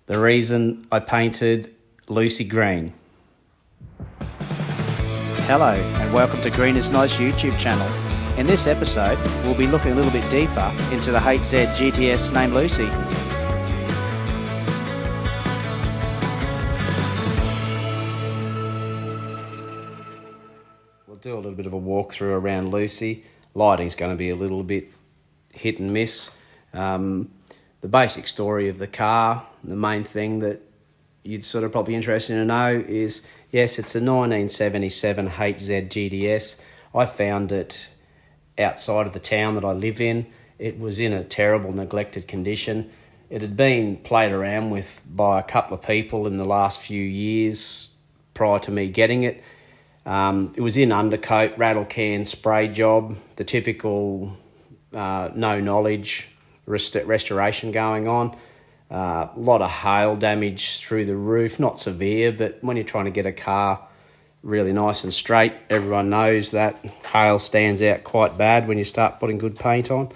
the reason I painted Lucy green. Hello and welcome to Green is Nice YouTube channel. In this episode, we'll be looking a little bit deeper into the HZ GTS named Lucy. We'll do a little bit of a walkthrough around Lucy. Lighting's going to be a little bit hit and miss. The basic story of the car, the main thing that you'd sort of probably interested to know is, yes, it's a 1977 HZ GTS. I found it outside of the town that I live in. It was in a terrible, neglected condition. It had been played around with by a couple of people in the last few years prior to me getting it. It was in undercoat, rattle can, spray job, the typical no knowledge restoration going on. A lot of hail damage through the roof, not severe, but when you're trying to get a car really nice and straight, everyone knows that hail stands out quite bad when you start putting good paint on.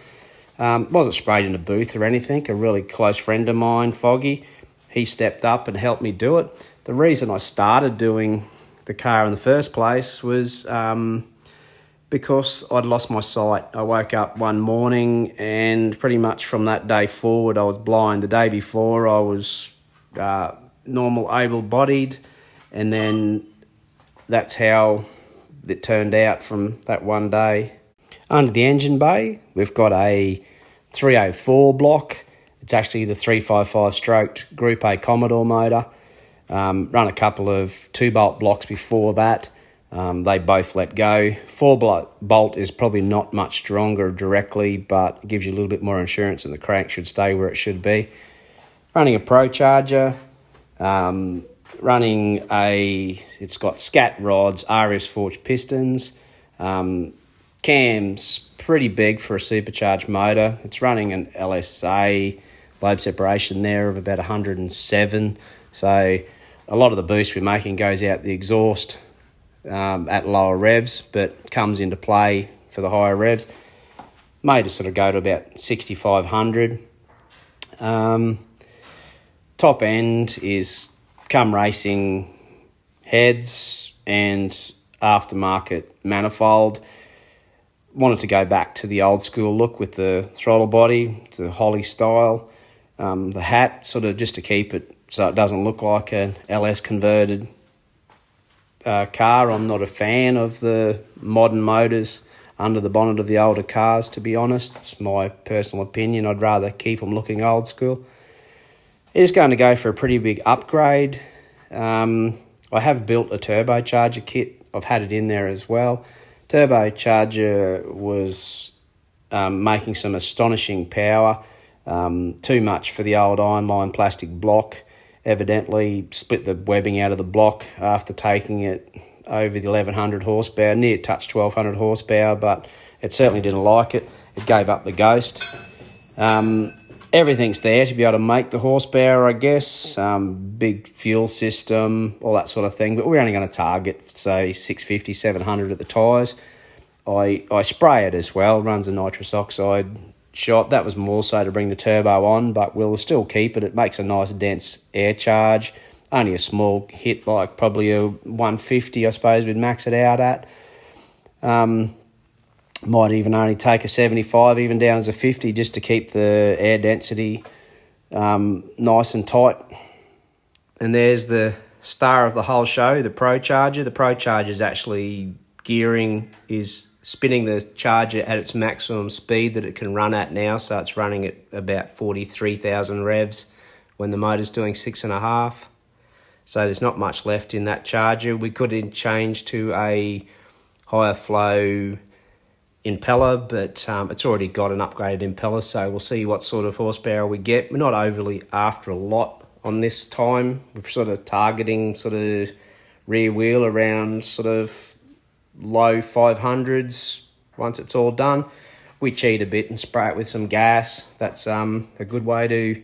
Wasn't sprayed in a booth or anything. A really close friend of mine, Foggy, he stepped up and helped me do it. The reason I started doing the car in the first place was because I'd lost my sight. I woke up one morning and pretty much from that day forward I was blind. The day before I was normal, able-bodied, and then that's how it turned out from that one day. Under the engine bay, we've got a 304 block. It's actually the 355 stroked Group A Commodore motor. Run a couple of 2-bolt blocks before that. They both let go. 4-bolt is probably not much stronger directly, but it gives you a little bit more insurance and the crank should stay where it should be. Running a Pro Charger. It's got scat rods, RS forged pistons. Cam's pretty big for a supercharged motor. It's running an LSA lobe separation there of about 107. So a lot of the boost we're making goes out the exhaust at lower revs, but comes into play for the higher revs. Made us sort of go to about 6,500. Top end is come racing heads and aftermarket manifold. Wanted to go back to the old school look with the throttle body, the Holly style. The hat, sort of just to keep it so it doesn't look like an LS converted car. I'm not a fan of the modern motors under the bonnet of the older cars, to be honest. It's my personal opinion. I'd rather keep them looking old school. It is going to go for a pretty big upgrade. I have built a turbocharger kit. I've had it in there as well. Turbocharger was making some astonishing power. Too much for the old iron line plastic block. Evidently split the webbing out of the block after taking it over the 1100 horsepower. Near touched 1200 horsepower, but it certainly didn't like it. It gave up the ghost. Everything's there to be able to make the horsepower, I guess. Big fuel system, all that sort of thing. But we're only going to target, say, 650, 700 at the tyres. I spray it as well. Runs a nitrous oxide shot. That was more so to bring the turbo on, but we'll still keep it. It makes a nice dense air charge. Only a small hit, like probably a 150, I suppose we'd max it out at. Might even only take a 75, even down as a 50, just to keep the air density nice and tight. And there's the star of the whole show, the Pro Charger. The Pro Charger is actually is spinning the charger at its maximum speed that it can run at now. So it's running at about 43,000 revs when the motor's doing 6.5. So there's not much left in that charger. We could change to a higher flow impeller, but it's already got an upgraded impeller, so we'll see what sort of horsepower we get. We're not overly after a lot on this time. We're sort of targeting sort of rear wheel around sort of low 500s once it's all done. We cheat a bit and spray it with some gas. That's a good way to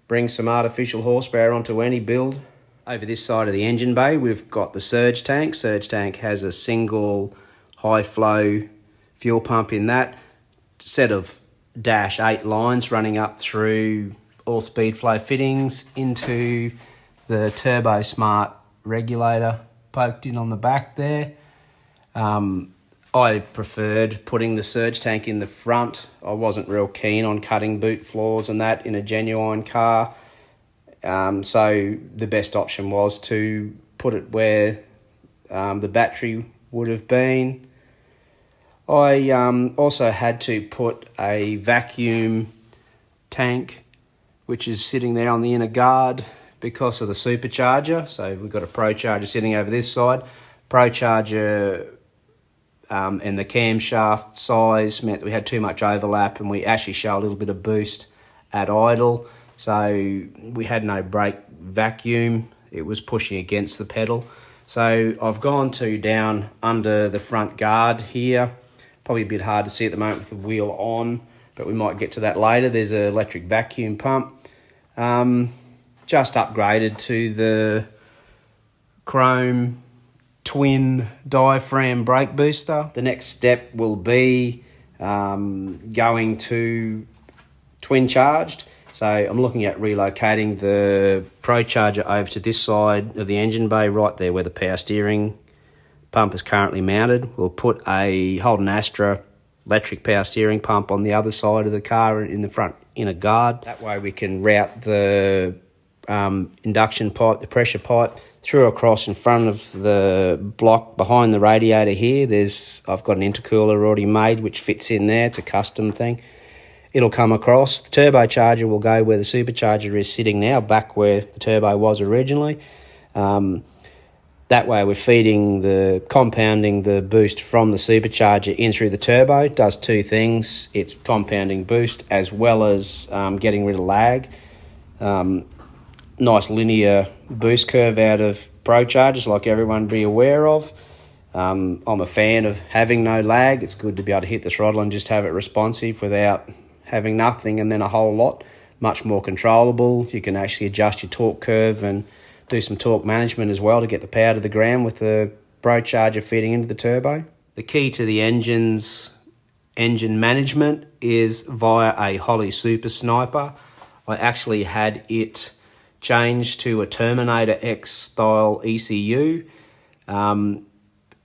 bring some artificial horsepower onto any build. Over this side of the engine bay, we've got the surge tank. Surge tank has a single high flow fuel pump in that. Set of -8 lines running up through all speed flow fittings into the Turbo Smart regulator poked in on the back there. I preferred putting the surge tank in the front. I wasn't real keen on cutting boot floors and that in a genuine car. So the best option was to put it where the battery would have been. I also had to put a vacuum tank, which is sitting there on the inner guard because of the supercharger. So we've got a Pro Charger sitting over this side. Pro Charger and the camshaft size meant that we had too much overlap, and we actually show a little bit of boost at idle. So we had no brake vacuum. It was pushing against the pedal. So I've gone to down under the front guard here. Probably a bit hard to see at the moment with the wheel on, but we might get to that later. There's an electric vacuum pump. Just upgraded to the chrome twin diaphragm brake booster. The next step will be going to twin charged. So I'm looking at relocating the Pro Charger over to this side of the engine bay, right there where the power steering pump is currently mounted. We'll put a Holden Astra electric power steering pump on the other side of the car in the front inner guard. That way we can route the induction pipe, the pressure pipe, through across in front of the block behind the radiator here. I've got an intercooler already made which fits in there. It's a custom thing. It'll come across. The turbocharger will go where the supercharger is sitting now, back where the turbo was originally. That way we're compounding the boost from the supercharger in through the turbo. It does two things. It's compounding boost as well as getting rid of lag. Nice linear boost curve out of Pro Chargers, like everyone be aware of. I'm a fan of having no lag. It's good to be able to hit the throttle and just have it responsive without having nothing and then a whole lot. Much more controllable. You can actually adjust your torque curve and do some torque management as well to get the power to the ground with the Pro Charger feeding into the turbo. The key to the engine management is via a Holley Super Sniper. I actually had it changed to a Terminator X style ECU.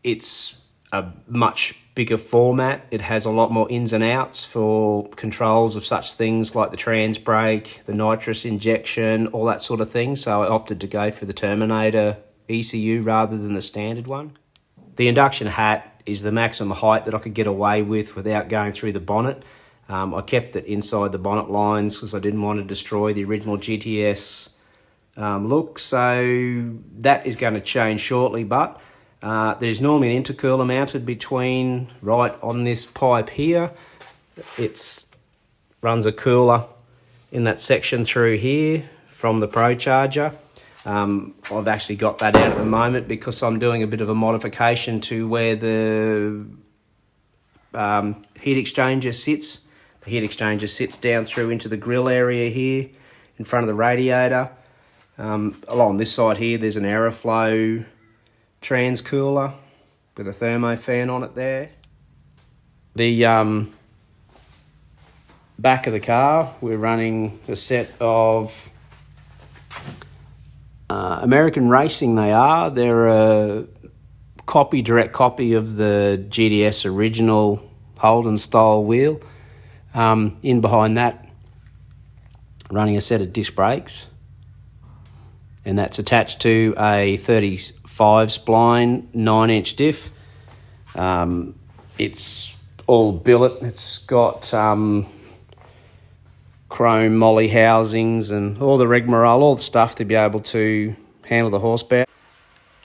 It's a much bigger format. It has a lot more ins and outs for controls of such things like the trans brake, the nitrous injection, all that sort of thing. So I opted to go for the Terminator ECU rather than the standard one. The induction hat is the maximum height that I could get away with without going through the bonnet. I kept it inside the bonnet lines because I didn't want to destroy the original GTS look. So that is going to change shortly, but there's normally an intercooler mounted between right on this pipe here. It runs a cooler in that section through here from the Pro Charger. I've actually got that out at the moment because I'm doing a bit of a modification to where the heat exchanger sits. The heat exchanger sits down through into the grill area here in front of the radiator. Along this side here, there's an aeroflow trans cooler with a thermo fan on it there. The back of the car, we're running a set of American Racing. They're a direct copy of the GTS original Holden style wheel. In behind that, running a set of disc brakes, and that's attached to a 35 spline 9-inch diff. It's all billet. It's got chrome molly housings and all the rigmarole, all the stuff to be able to handle the horsepower.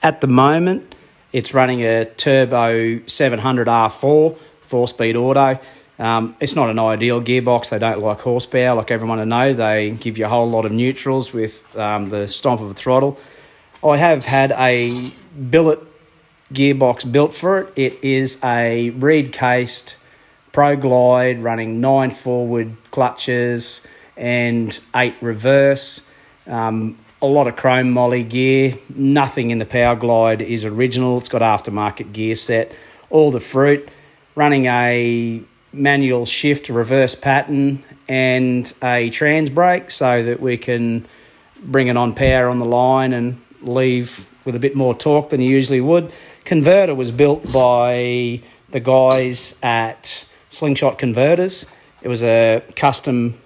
At the moment, it's running a turbo 700 R4 4-speed auto. It's not an ideal gearbox. They don't like horsepower, like everyone will know. They give you a whole lot of neutrals with the stomp of a throttle. I have had a billet gearbox built for it. It is a reed-cased Pro Glide running 9 forward clutches and 8 reverse. A lot of chrome molly gear. Nothing in the Power Glide is original. It's got aftermarket gear set. All the fruit. Running a manual shift reverse pattern and a trans brake so that we can bring it on power on the line and leave with a bit more torque than you usually would. Converter was built by the guys at Slingshot Converters. It was a custom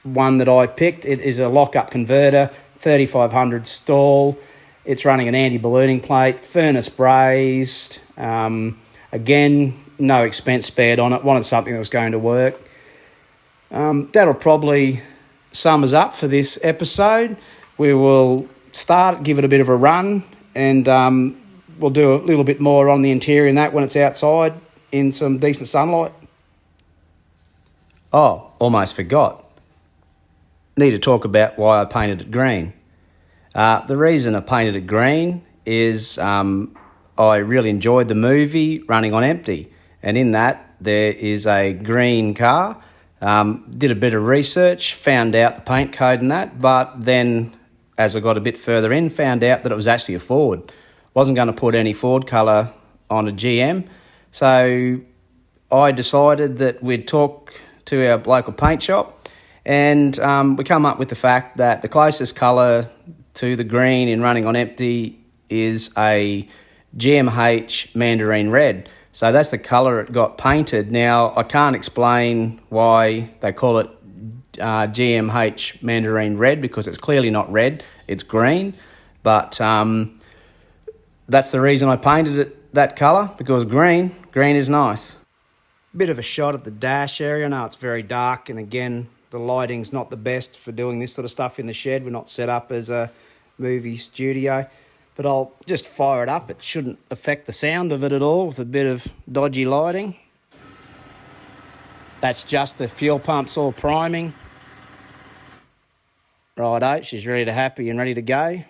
one that I picked. It is a lock-up converter, 3500 stall. It's running an anti-ballooning plate, furnace brazed. Again, no expense spared on it. Wanted something that was going to work. That'll probably sum us up for this episode. We will give it a bit of a run, and we'll do a little bit more on the interior and that when it's outside in some decent sunlight. Oh, almost forgot. Need to talk about why I painted it green. The reason I painted it green is I really enjoyed the movie Running on Empty, and in that there is a green car. Did a bit of research, found out the paint code and that, but then as I got a bit further in, found out that it was actually a Ford. Wasn't going to put any Ford colour on a GM, so I decided that we'd talk to our local paint shop, and we come up with the fact that the closest colour to the green in Running on Empty is a GMH Mandarin Red. So that's the colour it got painted. Now, I can't explain why they call it GMH Mandarin Red, because it's clearly not red, it's green. But that's the reason I painted it that colour, because green is nice. Bit of a shot of the dash area. Now it's very dark, and again, the lighting's not the best for doing this sort of stuff in the shed. We're not set up as a movie studio. But I'll just fire it up. It shouldn't affect the sound of it at all with a bit of dodgy lighting. That's just the fuel pumps all priming. Righto, she's ready to happy and ready to go.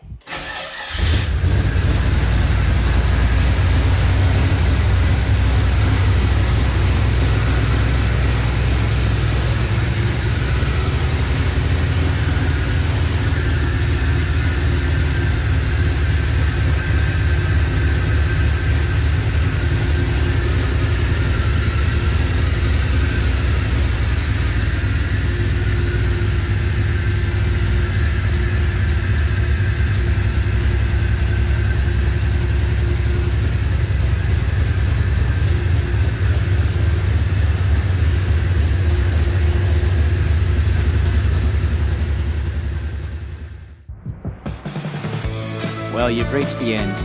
Well, you've reached the end.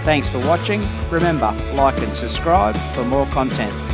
Thanks for watching. Remember, like and subscribe for more content.